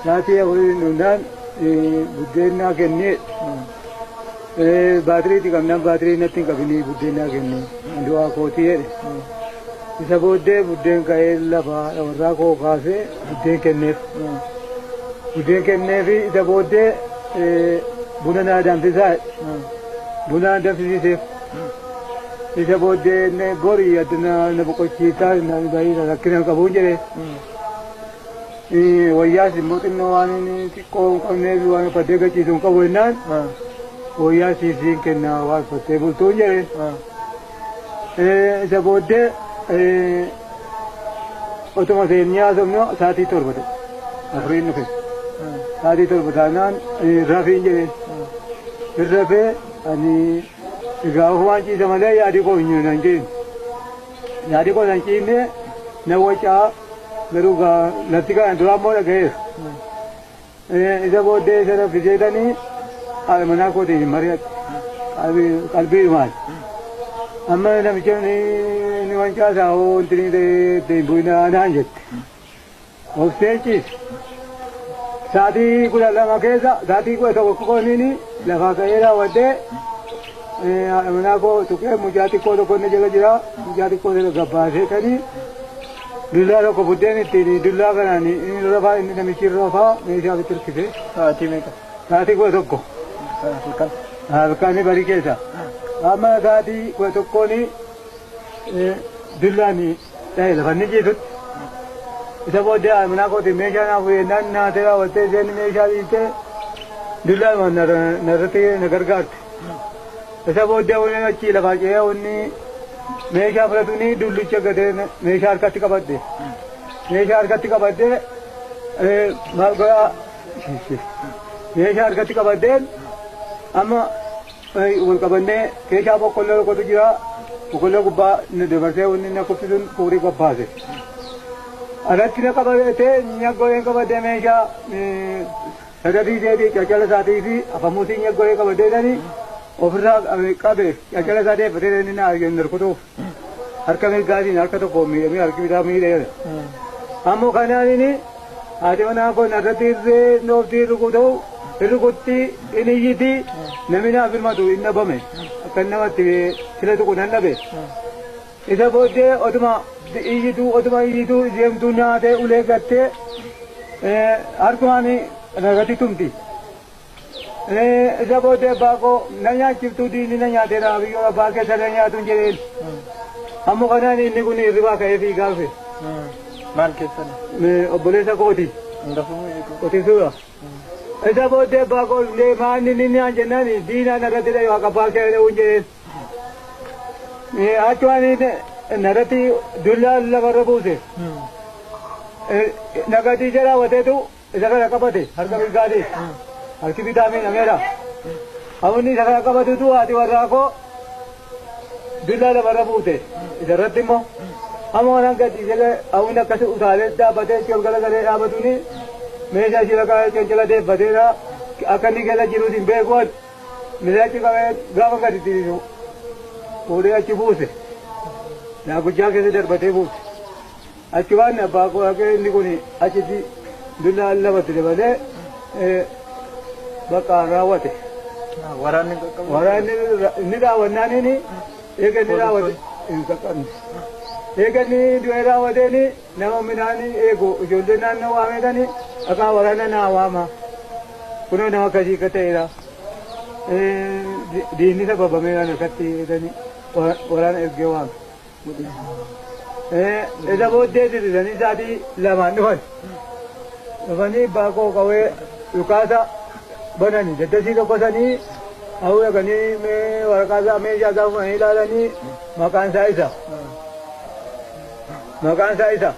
Naati afurii hundaan buddeenaa kennee baatiriitti qabnaan baatirii natti hin qabinii buddeenaa kennee du'aa kootii jedhe. Isa booddee buddeen ka'ee lafaa warraa koo kaasee buddeen kenneef. Buddeen kenneefi isa booddee buna naa danfisaa buna danfisiiseef. Isa booddee borii addunyaa na boqochiisaa na baay'ee rakkina qabuun jedhee. Wayyaas immoo xinnoo waan xiqqoo hin qabneef waan faddee gachiisu hin qabu jennaan wayyaa siisiin kennaa waan fattee bultuun jedhe. Isa booddee otuma seenyaa somno sa'aatii torba ta'e afuriin dhufe sa'aatii torba taanaan rafiin jedhe rafee ani egaa waan ciisa malee yaadi koo hin jiru nan ciisne yaadi koo nan ciisne na wacaa garuu lafti kana duraan moo dhaga'eera. Isa booddee isa raffiseetanii manaa kootiin mari'atte qalbii maali. Amma namicha ni wancaasaa wanti ni ta'e bu'inaa naan jette. Obseen ciise. Sa'aatii 12 keessa sa'aatii 11 qoqqooniini lafaa ka'ee raawwadhee manaa koo tuqee mucaa xiqqoo tokko inni jala jira mucaa xiqqoo sana gabbaaseetanii dullaa tokko buddeen ittiin dullaa kanaan inni rafaa inni namichi rafaa meeshaa bitti hirkise. Sa'aatii meeqa? Sa'aatii 11. Halkanii barii keessa. Amma sa'aatii 11 dullaan dhahee lafa inni ciisutti. Isa booddee manaa kootiin meeshaa naaf yennaan naatee raawwattee isheen meeshaa dhiistee dullaan narratti na gargaarte. Isa booddee wanni achi lafaa ce'ee wanni meeshaa fudhatuni dullicha gadee meeshaa harkatti qabadde. Meeshaa harkatti qabadde meeshaa harkatti qabaddeen amma wal qabannee keeshaa boqqolloo tokkotu jira boqqolloo gubbaa dabarsee wanni na kuffisuun fuudhee qophaase. Alatti na qabatee nyaggoleen qabadde meeshaa sadadii seetii caccala isaatii fi afamuusii nyaggolee qabaddeetanii ofirraa qabe caccala isaa deeffatee inni na arginu narkutuuf harka mirgaatiin harka tokko miidhamee harki bitaa miidheera. Ammoo kanaaniini haati manaa kun irratti irree nooftii rukuta'u rukutti inni iyyiti namni naaf hirmatu inni dhabame akka namatti sila tuqu nan dhabe. Isa booddee otuma iyyituu deemtuu nyaatee ulee gattee harkumaan irratti tumti. Isa booddee abbaa koo na nyaachiftuu diinni na nyaateera biyyoo abbaa keessa na nyaatuun jedheen. Ammoo kanaan inni kun hirribaa ka'ee fiigaa dhufe. Maal keessan? Obboleessa kooti. Qotisuudha. Isa booddee abbaa koo maanni inni naan jennaan diinaa narratti dhayu akka abbaa kee dha'uun jedheen. Achumaan narratti dullaa lafarra buuse. Nagatii jala raawwateetu isa kana qabate harka mirgaatiin. Harki bitaa miidhameera. Awwanni isa kana qabatutu haati warraa koo dullaa lafarra buute. Isarratti immoo amma waan gadhiisee awwanni akkasii utaalee dhaabbatee ol galagalee dhaabatuuni meeshaa ishee bakka cancala deeffateera akka inni gala jiruus hin beekuun misaachi qabee gaafa gadi tirisu fuudhee achi buuse. Naaguchaa keessa darbatee buuse. Achi waan abbaa koo akka inni kun achitti dullaa lamatti dabalee bakka raawwate. Waraanni qaqqabu. Waraanni inni raawwannaan inni eega inni raawwate hin qaqqabne. Eega inni du'ee raawwateen nama midhaan eegu ijoollee naannoo waameetanii akka waraana naa waama. Kunoo nama akkasii akka ta'eera. Diinni sababameedhaan akkatti jedhanii waraana ergee waame. Isa booddee diriiranii sa'aatii lamaan dhufan. Dhufanii abbaa koo qawwee dhukaasa bananii daddasii tokkosanii hawuu dhaqanii waraqaa isaa meeshaa isaa fudhanii ilaalanii maqaan isaa isa. Maqaan isaa isa.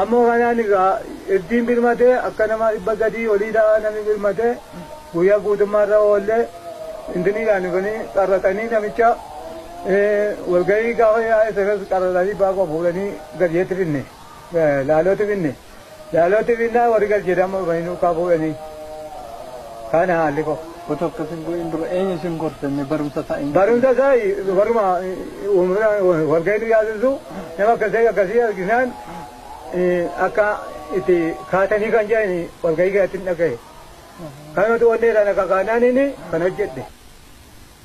Ammoo kanaan egaa ittiin birmatee akka nama 300 oliidhaa namni birmatee guyyaa guutummaarra oollee intiniidhaan dhufanii qarratanii namicha walgahii gaafa yaa'e sanas qarratanii baakoo fuudhanii gadiyeetti finne laalootti finne. Laalootti finnaa warri galcheedha amma dhufanii nuukaa fuudhanii. Kana haalli koo. Otoo akkasiin go'iin dura eenyu isin gortanii barumsa taa'in? Barumsa isaa warruma walgahii yaasisu nama akkasii arginaan akka itti kaatanii kan jedhani walgahii gaatti dhagaye. Kanatu wanni irraa naqaqaanaan inni kan hojjedhe.